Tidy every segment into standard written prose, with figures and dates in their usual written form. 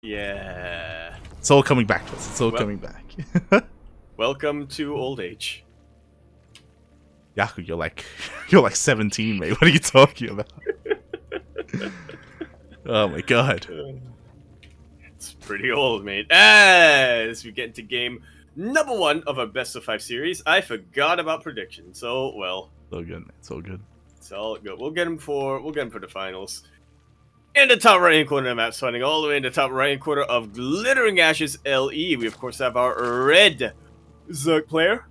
Yeah. It's all coming back to us. It's all coming back. Welcome to old age. Yaku, you're like 17, mate. What are you talking about? Oh my god. It's pretty old, mate. As we get into game number 1 of our best of 5 series, I forgot about predictions. So, well, It's all good, man. It's all good. it's all good. We'll get him for the finals. In the top right hand corner of the map, starting all the way in the top right hand corner of Glittering Ashes LE, we of course have our red Zerg player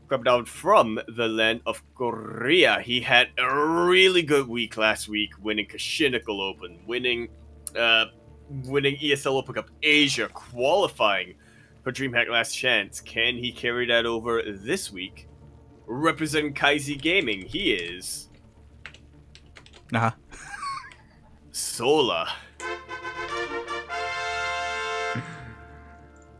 coming down from the land of Korea. He had a really good week last week, winning Kashinikal Open, winning ESL Open Cup Asia, qualifying for DreamHack Last Chance. Can he carry that over this week? Representing KyZ Gaming, he is Sola.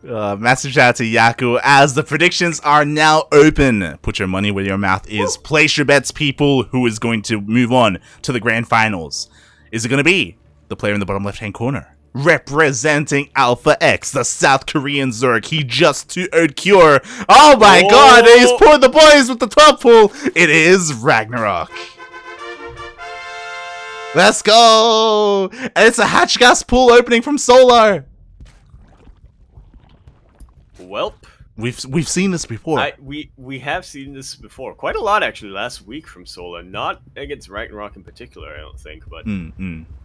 Massive shout out to Yaku, as the predictions are now open. Put your money where your mouth is. Place your bets, people. Who is going to move on to the grand finals? Is it going to be the player in the bottom left-hand corner, representing Alpha X, the South Korean Zerg? He just 2-0'd Cure. Oh my god, he's poured the boys with the 12 pool. It is RagnaroK. Let's go! And it's a hatch gas pool opening from Solar. Welp. We've seen this before. We have seen this before. Quite a lot, actually, last week from Sola. Not against RagnaroK in particular, I don't think, but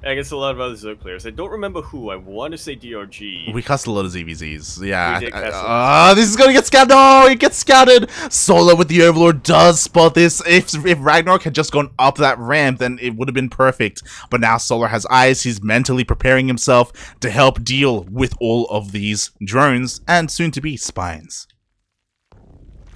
against a lot of other Zerg players. I don't remember who. I want to say DRG. We cast a lot of ZvZs. Yeah. We did cast this is going to get scouted. No, it gets scouted. Sola with the Overlord does spot this. If RagnaroK had just gone up that ramp, then it would have been perfect. But now Solar has eyes. He's mentally preparing himself to help deal with all of these drones and soon to be spines.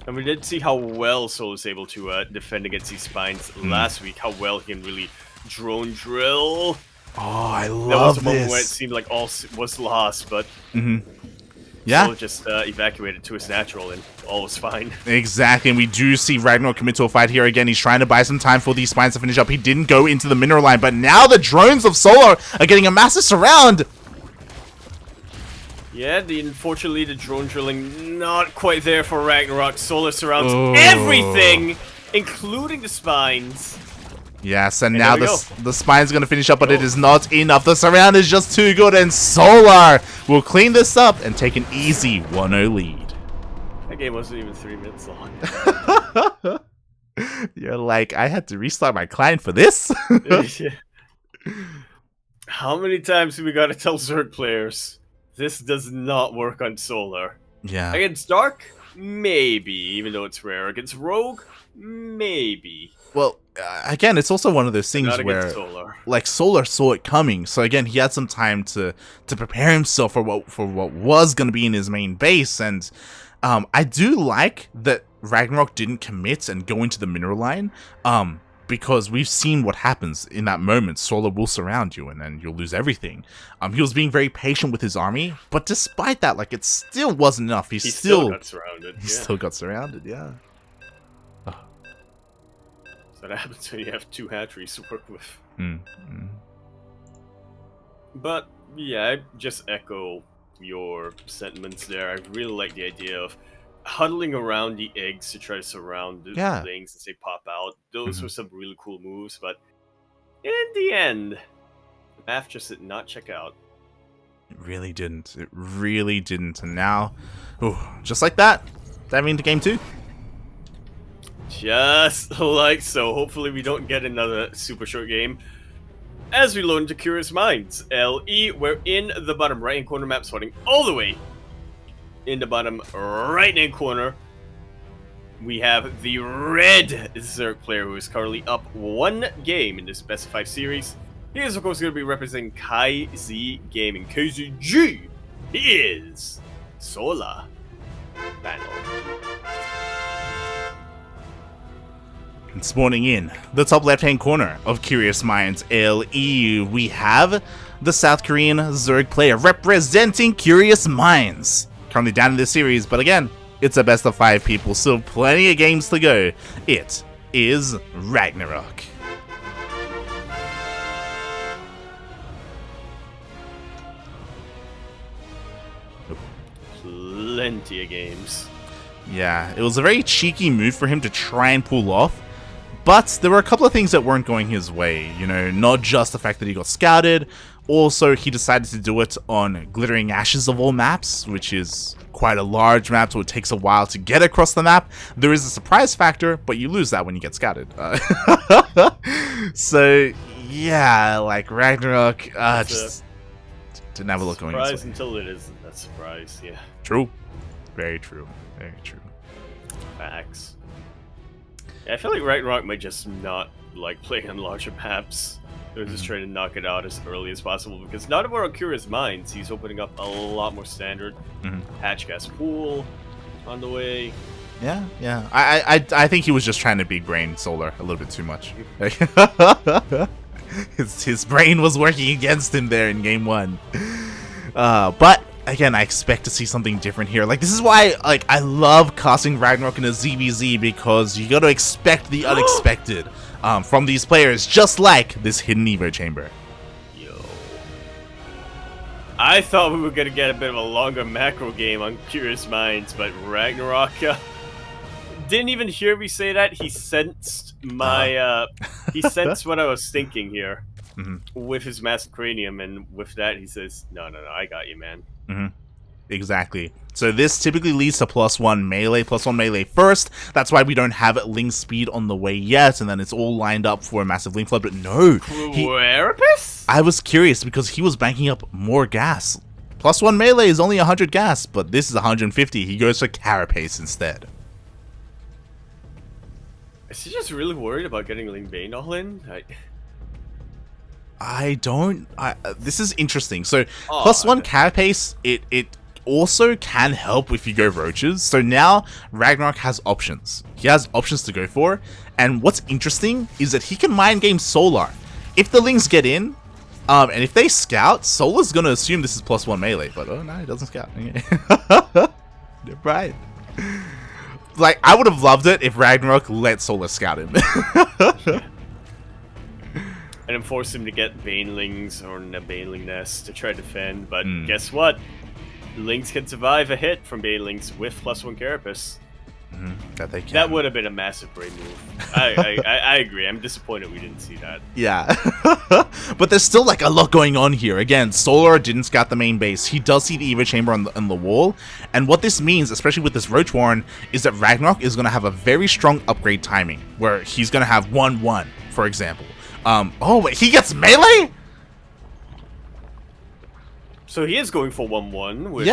And we did see how well Soul is able to defend against these spines last week. How well he can really drone drill. Oh, I love this. There was a moment where it seemed like all was lost, but yeah, Soul just evacuated to his natural and all was fine. Exactly, and we do see RagnaroK commit to a fight here again. He's trying to buy some time for these spines to finish up. He didn't go into the mineral line, but now the drones of Solar are getting a massive surround. Yeah, unfortunately, the drone drilling not quite there for RagnaroK. Solar surrounds everything, including the spines. Yes, and now the spine's going to finish up, but it is not enough. The surround is just too good, and Solar will clean this up and take an easy 1-0 lead. That game wasn't even 3 minutes long. You're like, I had to restart my client for this? How many times have we got to tell Zerg players? This does not work on Solar. Yeah. Against Dark? Maybe, even though it's rare. Against Rogue? Maybe. Well, again, it's also one of those things where Solar. Like Solar saw it coming, so again, he had some time to prepare himself for what was going to be in his main base, and I do like that RagnaroK didn't commit and go into the mineral line, because we've seen what happens in that moment. Solar will surround you and then you'll lose everything. He was being very patient with his army, but despite that, like, it still wasn't enough. He still got surrounded. He still got surrounded, yeah. So that happens when you have 2 hatcheries to work with. But, yeah, I just echo your sentiments there. I really like the idea of huddling around the eggs to try to surround the things as they pop out. Those were some really cool moves, but in the end, the math just did not check out. It really didn't. It really didn't. And now, just like that, diving into game 2. Just like so. Hopefully we don't get another super short game. As we load into Curious Minds, LE, we're in the bottom right-hand corner map, starting all the way in the bottom right-hand corner. We have the red Zerg player who is currently up 1 game in this best of 5 series. He is, of course, going to be representing KyZ Gaming. KyZ is Sola. Battle. And spawning in the top left-hand corner of Curious Minds LE, we have the South Korean Zerg player representing Curious Minds. Currently down in this series, but again, it's a best of 5 people, so plenty of games to go. It is RagnaroK. Plenty of games. Yeah, it was a very cheeky move for him to try and pull off, but there were a couple of things that weren't going his way, you know, not just the fact that he got scouted, also he decided to do it on Glittering Ashes of all maps, which is quite a large map, so it takes a while to get across the map. There is a surprise factor, but you lose that when you get scouted. So, yeah, like RagnaroK, just didn't have a look going his way. Surprise until it isn't that surprise, yeah. True. Very true. Very true. Facts. Yeah, I feel like RagnaroK might just not like playing on larger maps. They're just trying to knock it out as early as possible, because now that we're on Curious Minds, he's opening up a lot more standard. Hatch gas pool on the way. Yeah, yeah. I think he was just trying to big brain Solar a little bit too much. His brain was working against him there in game 1. But again, I expect to see something different here. Like, this is why, like, I love casting RagnaroK in a ZvZ, because you gotta expect the unexpected from these players, just like this hidden Evo chamber. Yo. I thought we were gonna get a bit of a longer macro game on Curious Minds, but RagnaroK didn't even hear me say that. He sensed my, he sensed what I was thinking here. With his massive cranium, and with that he says, no, I got you, man. Exactly. So this typically leads to +1 melee first. That's why we don't have Ling speed on the way yet, and then it's all lined up for a massive Ling flood. But no, I was curious because he was banking up more gas. +1 melee is only 100 gas, but this is 150. He goes for Carapace instead. Is he just really worried about getting Ling Bane all in? This is interesting. So +1 Carapace, it also can help if you go roaches. So now RagnaroK has options. He has options to go for, and what's interesting is that he can mind game Solar. If the Lings get in, and if they scout, Solar's gonna assume this is +1 melee, but oh no, he doesn't scout. Right. Like, I would have loved it if RagnaroK let Solar scout him. And force him to get Banelings or a Baneling Nest to try to defend, but guess what? Lings can survive a hit from Banelings with +1 Carapace. That they can. That would have been a massive brain move. I agree. I'm disappointed we didn't see that. Yeah. But there's still like a lot going on here. Again, Solar didn't scout the main base. He does see the Evo chamber on the wall. And what this means, especially with this Roach Warren, is that RagnaroK is going to have a very strong upgrade timing, where he's going to have 1-1, for example. Oh, wait, he gets melee? So he is going for 1-1, which,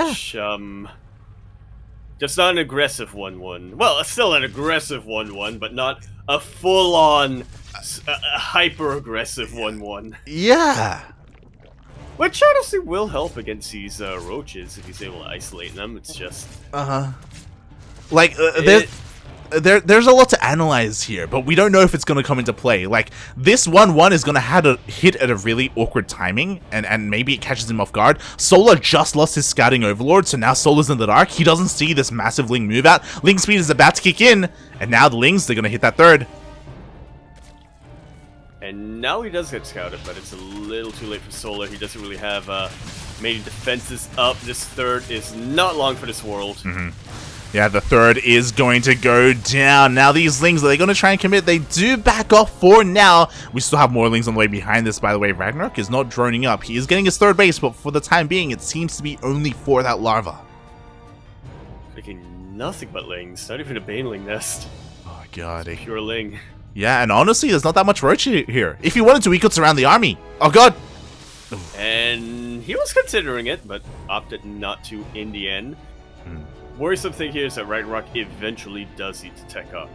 just not an aggressive 1-1. Well, still an aggressive 1-1, but not a full-on, hyper-aggressive 1-1. Yeah. Which honestly will help against these roaches if he's able to isolate them. It's just... Like, there's a lot to analyze here, but we don't know if it's going to come into play. Like, this 1-1 is going to have to hit at a really awkward timing, and maybe it catches him off guard. Solar just lost his scouting overlord, so now Solar's in the dark. He doesn't see this massive Ling move out. Ling speed is about to kick in, and now the Lings, they're going to hit that third. And now he does get scouted, but it's a little too late for Solar. He doesn't really have many defenses up. This third is not long for this world. Yeah, the third is going to go down. Now these Lings, are they going to try and commit? They do back off for now. We still have more Lings on the way behind this, by the way. RagnaroK is not droning up. He is getting his third base, but for the time being, it seems to be only for that larva. Making nothing but Lings. Not even a Baneling Nest. Oh, God. Pure Ling. Yeah, and honestly, there's not that much roach here. If he wanted to, he could surround the army. Oh, God. And he was considering it, but opted not to in the end. Worrisome thing here is that RagnaroK eventually does need to tech up.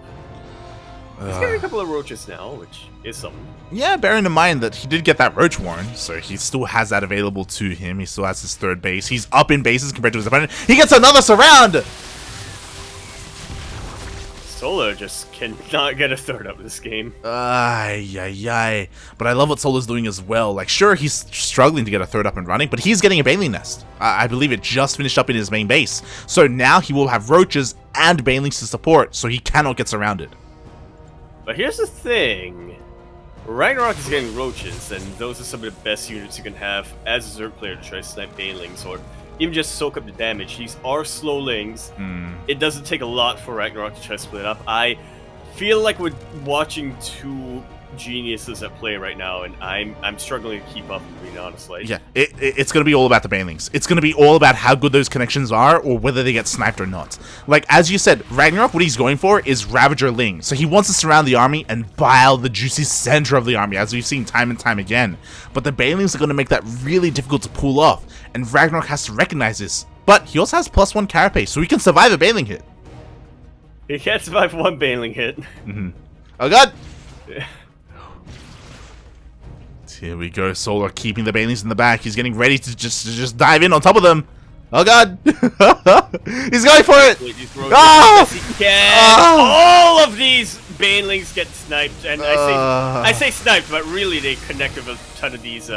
He's getting a couple of roaches now, which is something. Yeah, bearing in mind that he did get that Roach Warren, so he still has that available to him. He still has his third base. He's up in bases compared to his opponent. He gets another surround! Solar just cannot get a third up this game. Ay. But I love what Solar's doing as well. Like, sure, he's struggling to get a third up and running, but he's getting a Baneling Nest. I believe it just finished up in his main base. So now he will have roaches and Banelings to support, so he cannot get surrounded. But here's the thing. RagnaroK is getting roaches, and those are some of the best units you can have as a Zerg player to try to snipe Banelings, or even just soak up the damage. These are slow lings. It doesn't take a lot for RagnaroK to try to split up. I feel like we're watching two geniuses at play right now, and I'm struggling to keep up, being honest. Like, yeah, it's gonna be all about the banelings. It's gonna be all about how good those connections are, or whether they get sniped or not. Like, as you said, RagnaroK, what he's going for is Ravager Ling. So he wants to surround the army and bile the juicy center of the army, as we've seen time and time again. But the banelings are gonna make that really difficult to pull off, and RagnaroK has to recognize this. But he also has +1 carapace, so he can survive a baneling hit. he can't survive one baneling hit. Oh god! Here we go, Solar keeping the banelings in the back. He's getting ready to just dive in on top of them. Oh god! He's going for it! Oh! Yes, he can. All of these banelings get sniped, and I say sniped, but really they connect with a ton of these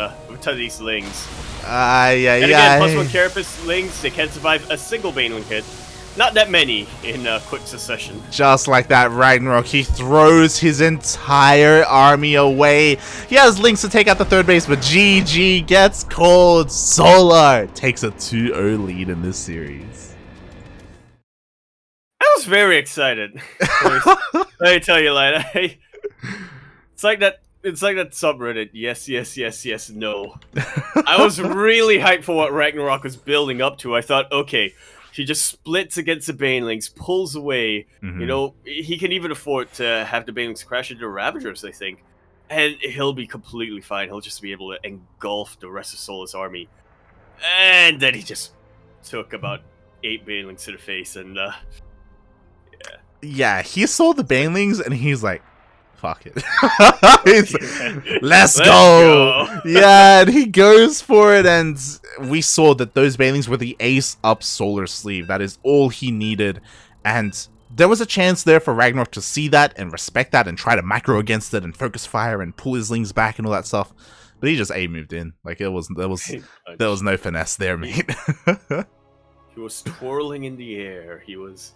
lings. And again, +1 carapace lings, they can't survive a single baneling hit. Not that many in quick succession. Just like that, RagnaroK, he throws his entire army away. He has links to take out the third base, but GG gets called. Solar takes a 2-0 lead in this series. I was very excited. Let me tell you, like, it's like that subreddit. Yes, no. I was really hyped for what RagnaroK was building up to. I thought, okay, he just splits against the banelings, pulls away. You know, he can even afford to have the banelings crash into Ravagers, I think. And he'll be completely fine. He'll just be able to engulf the rest of Solar's army. And then he just took about 8 banelings to the face, and yeah, he saw the banelings and he's like, fuck it. Let's go. Yeah, and he goes for it, and we saw that those banelings were the ace up Solar sleeve. That is all he needed, and there was a chance there for RagnaroK to see that and respect that and try to macro against it and focus fire and pull his lings back and all that stuff. But he just A-moved in. Like, there was no finesse there, mate. He was twirling in the air. He was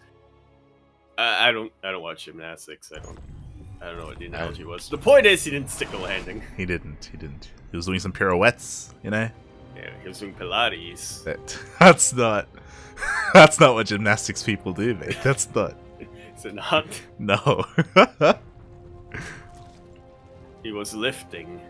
I don't watch gymnastics. I don't know what the analogy was. The point is, he didn't stick the landing. He didn't. He was doing some pirouettes, you know? Yeah, he was doing Pilates. That's not what gymnastics people do, mate. That's not. Is it not? No. He was lifting.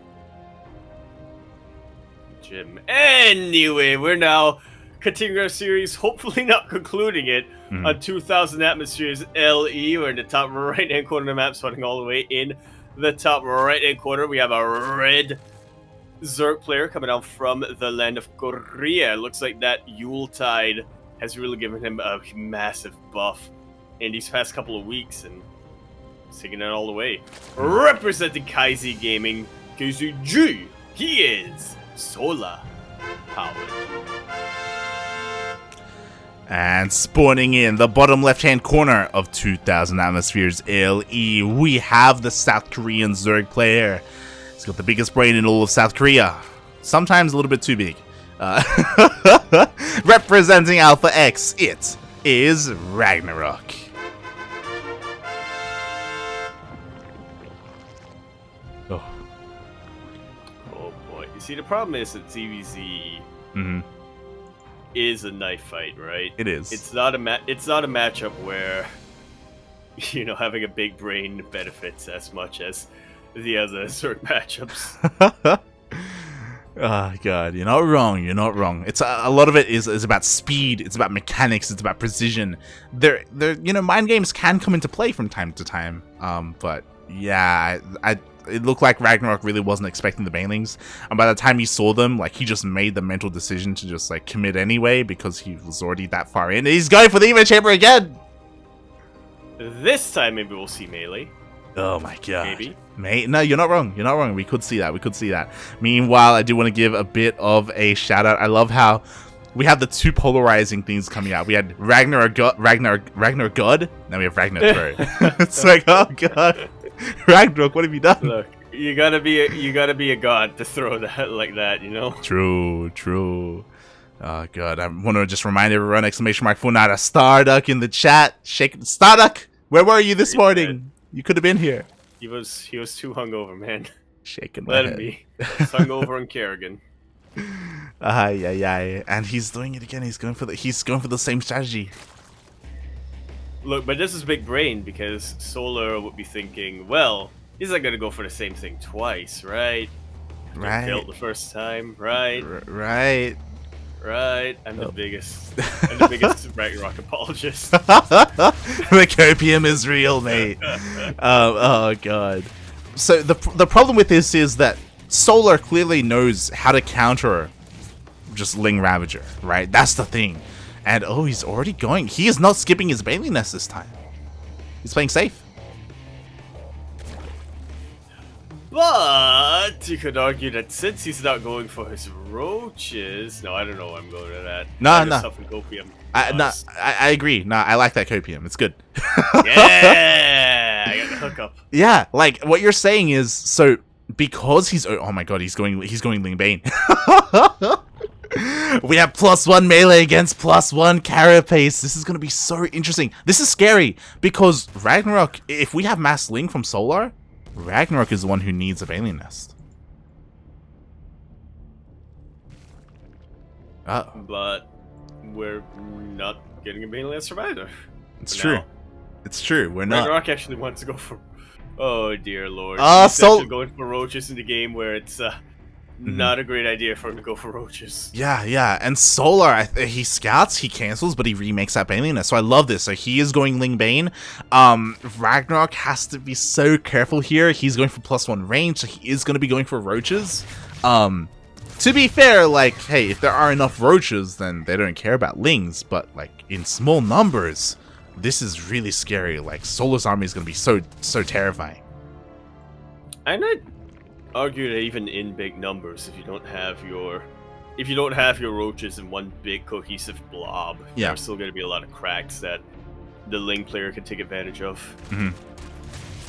Gym. Anyway, we're now continuing our series, hopefully not concluding it, on 2000 Atmospheres LE. We're in the top right-hand corner of the map, starting all the way in the top right-hand corner. We have a red Zerg player coming down from the land of Korea. It looks like that Yuletide has really given him a massive buff in these past couple of weeks, and taking it all the way. Representing KaiZ Gaming, KaiZG, he is Solar powered. And spawning in the bottom left-hand corner of 2000 Atmospheres LE, we have the South Korean Zerg player. He's got the biggest brain in all of South Korea. Sometimes a little bit too big. Representing Alpha X, it is RagnaroK. Oh boy. You see, the problem is that ZvZ is a knife fight, right? It is. It's not a matchup where, you know, having a big brain benefits as much as the other Zerg matchups. Oh god, you're not wrong. It's a lot of it is about speed, it's about mechanics, it's about precision. There you know, mind games can come into play from time to time. But yeah, it looked like RagnaroK really wasn't expecting the banelings, and by the time he saw them, like, he just made the mental decision to just like commit anyway because he was already that far in. He's going for the Evo chamber again. This time maybe we'll see melee. Oh my god. Maybe. Mate, no, you're not wrong. We could see that. Meanwhile, I do want to give a bit of a shout out. I love how we have the two polarizing things coming out. We had Ragnar God, now we have RagnaroK. It's like, oh god. RagnaroK, what have you done? Look, you gotta be a god to throw that like that, you know? True. Oh god, I want to just remind everyone, !Funada, Starduck in the chat. Starduck, where were you this morning? You could have been here. He was too hungover, man. Shaking my head. Let him be. He's hungover in Kerrigan. Yeah. And he's doing it again. He's going for the same strategy. Look, but this is big brain because Solar would be thinking, well, he's not gonna go for the same thing twice, right? Right. Failed the first time, right? Right. Right. I'm the biggest RagnaroK apologist. The copium is real, mate. Oh god. So the problem with this is that Solar clearly knows how to counter just Ling Ravager, right? That's the thing. And oh, he's already going. He is not skipping his Bailey Nest this time. He's playing safe. But you could argue that since he's not going for his roaches, no, I don't know. I'm going to that. No. Copium. I agree. No, I like that copium. It's good. Yeah, I got the hookup. Yeah, like what you're saying is so because he's oh my god, he's going Ling Bane. We have +1 melee against +1 carapace. This is going to be so interesting. This is scary because RagnaroK, if we have Mass Ling from Solar, RagnaroK is the one who needs a Bailey Nest. But we're not getting a Bailey Nest from either. It's true. It's true. We're not. RagnaroK actually wants to go for... Oh, dear lord. He's actually going for roaches in the game where it's... not a great idea for him to go for roaches. Yeah. And Solar, he scouts, he cancels, but he remakes that Bailey Nest. So I love this. So he is going Ling Bane. RagnaroK has to be so careful here. He's going for +1 range, so he is going to be going for roaches. To be fair, like, hey, if there are enough roaches, then they don't care about Lings. But, like, in small numbers, this is really scary. Like, Solar's army is going to be so terrifying. And I'd argue that even in big numbers, if you don't have your roaches in one big cohesive blob, there are still going to be a lot of cracks that the Ling player can take advantage of.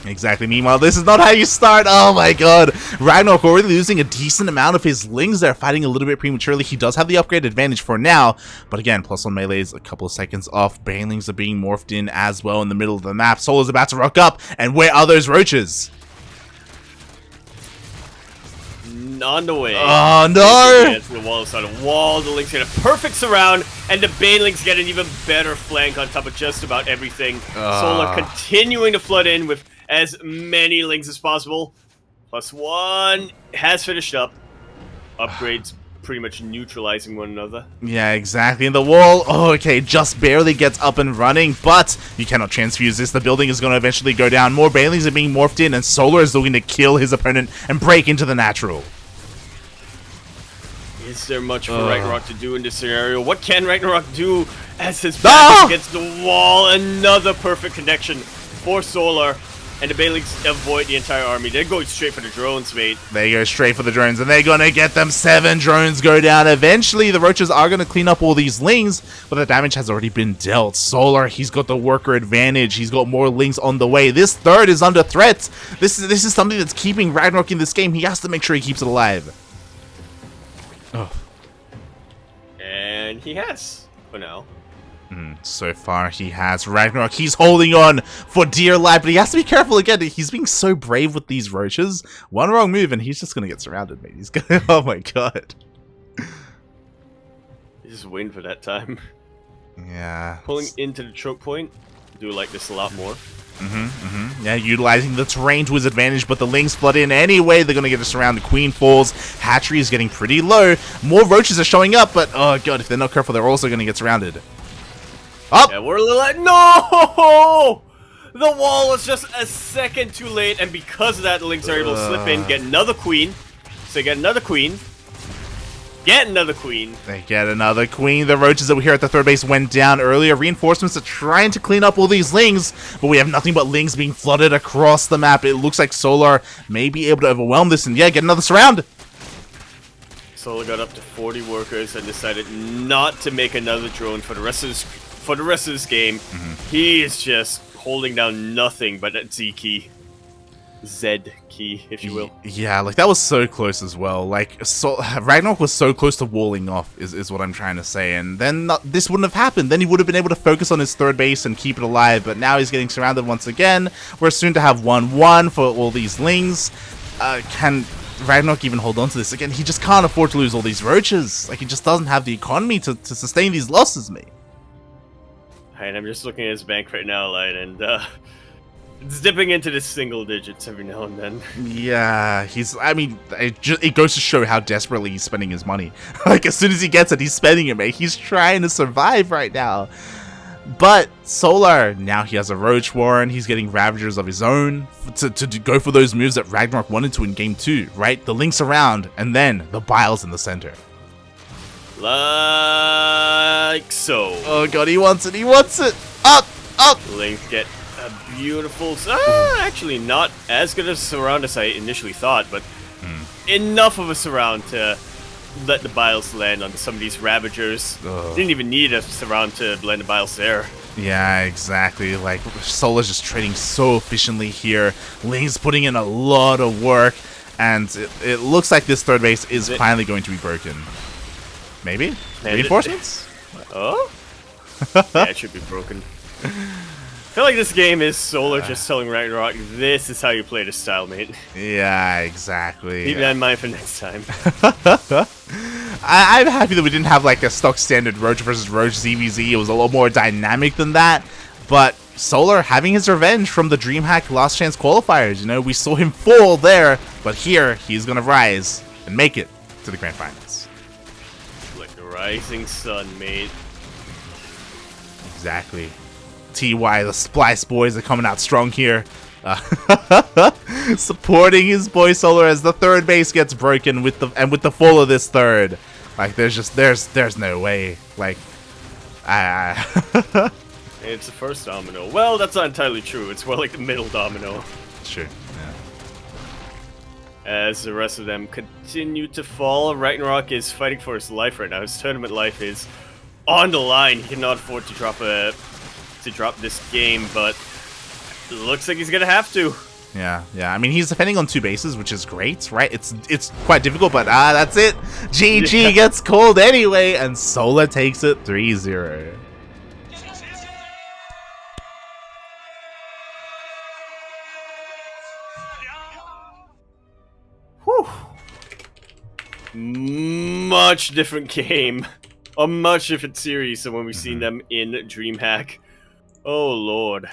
Exactly. Meanwhile, this is not how you start. Oh my god. RagnaroK already losing a decent amount of his Lings there, fighting a little bit prematurely. He does have the upgrade advantage for now, but again, +1 melee is a couple of seconds off. Banelings are being morphed in as well in the middle of the map. Solar's about to rock up, and where are those roaches? On the way. Oh no! The wall is on a wall. The Lings get a perfect surround, and the Banelings get an even better flank on top of just about everything. Solar continuing to flood in with as many Lings as possible. +1 has finished up. Upgrades pretty much neutralizing one another. Yeah, exactly. And the wall, okay, just barely gets up and running, but you cannot transfuse this. The building is going to eventually go down. More Banelings are being morphed in, and Solar is looking to kill his opponent and break into the natural. Is there much for RagnaroK to do in this scenario? What can RagnaroK do as his back is against the wall? Another perfect connection for Solar. And the Banelings avoid the entire army. They're going straight for the drones, mate. They go straight for the drones, and they're going to get them. 7 drones go down. Eventually, the roaches are going to clean up all these Lings, but the damage has already been dealt. Solar, he's got the worker advantage. He's got more Lings on the way. This third is under threat. This is something that's keeping RagnaroK in this game. He has to make sure he keeps it alive. And he has, for now. So far, he has. RagnaroK, he's holding on for dear life, but he has to be careful again. He's being so brave with these roaches. One wrong move, and he's just going to get surrounded, mate. He's going to... Oh, my God. He's just waiting for that time. Yeah. Pulling into the choke point. Do like this a lot more. Yeah, utilizing the terrain to his advantage, but the Lings flood in anyway. They're going to get us around. The Queen falls. Hatchery is getting pretty low. More roaches are showing up, but oh, God, if they're not careful, they're also going to get surrounded. Up! Yeah, we're a little... No! The wall was just a second too late, and because of that, the Lings are able to slip in, get another Queen. So get another Queen. Get another Queen. They get another Queen. The roaches that were here at the third base went down earlier. Reinforcements are trying to clean up all these Lings, but we have nothing but Lings being flooded across the map. It looks like Solar may be able to overwhelm this and, yeah, get another surround. Solar got up to 40 workers and decided not to make another drone for the rest of this game. He is just holding down nothing but that Z key. Z key, if you will. Yeah, like that was so close as well. Like, RagnaroK was so close to walling off, is what I'm trying to say. And then this wouldn't have happened. Then he would have been able to focus on his third base and keep it alive. But now he's getting surrounded once again. We're soon to have 1-1 for all these Lings. Can RagnaroK even hold on to this? Again, he just can't afford to lose all these roaches. Like, he just doesn't have the economy to sustain these losses, mate. And I'm just looking at his bank right now, Light, and it's dipping into the single digits every now and then. Yeah, I mean, it goes to show how desperately he's spending his money. Like, as soon as he gets it, he's spending it, mate. He's trying to survive right now. But Solar, now he has a Roach Warren, he's getting Ravagers of his own to go for those moves that RagnaroK wanted to in Game 2, right? The Links around, and then the Biles in the center. Like so. Oh god, he wants it, he wants it! Up! Up! Link get a beautiful... actually not as good a surround as I initially thought, but enough of a surround to let the Biles land on some of these Ravagers. Didn't even need a surround to blend the Biles there. Yeah, exactly. Like, Solar's just trading so efficiently here. Link's putting in a lot of work, and it looks like this third base is finally going to be broken. Maybe? Reinforcements? Oh? Yeah, it should be broken. I feel like this game is Solar just telling RagnaroK, this is how you play this style, mate. Yeah, exactly. Keep that in mind for next time. I'm happy that we didn't have like a stock standard Roach versus Roach ZvZ. It was a lot more dynamic than that. But Solar having his revenge from the DreamHack Last Chance qualifiers. You know, we saw him fall there, but here he's going to rise and make it to the grand finals. Like the rising sun, mate. Exactly. TY, the Splice boys are coming out strong here. Supporting his boy Solar as the third base gets broken with the fall of this third. Like, there's no way. Like, it's the first domino. Well, that's not entirely true. It's more like the middle domino. Sure. Yeah. As the rest of them continue to fall, RagnaroK is fighting for his life right now. His tournament life is on the line. He cannot afford to drop this game, but it looks like he's gonna have to. Yeah. I mean, he's defending on two bases, which is great, right? It's quite difficult, but that's it. GG gets called anyway, and Solar takes it 3-0. Whew. Much different game. A much different series than when we've seen them in DreamHack. Oh lord.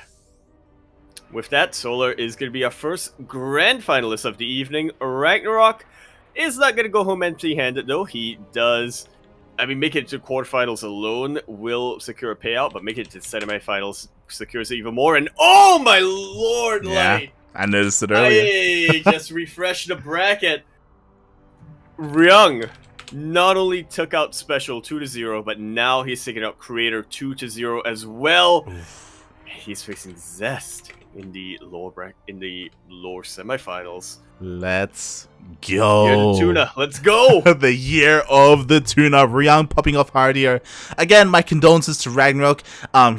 With that, Solar is going to be our first grand finalist of the evening. RagnaroK is not going to go home empty-handed, though. He does... I mean, make it to quarterfinals alone will secure a payout, but make it to semifinals secures it even more. And oh my lord, yeah, Light! I noticed it earlier. I just refreshed the bracket. Ryung not only took out Special 2-0, but now he's taking out Creator 2-0 as well. Oof. He's facing Zest in the lower semifinals. Let's go. Year of the tuna. Let's go. The year of the tuna. Ryung popping off hard here. Again, my condolences to RagnaroK.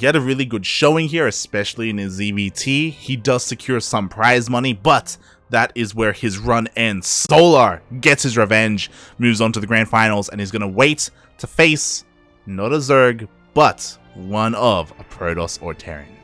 He had a really good showing here, especially in his EVT. He does secure some prize money, but that is where his run ends. Solar gets his revenge, moves on to the grand finals, and is going to wait to face not a Zerg, but one of a Protoss or Terran.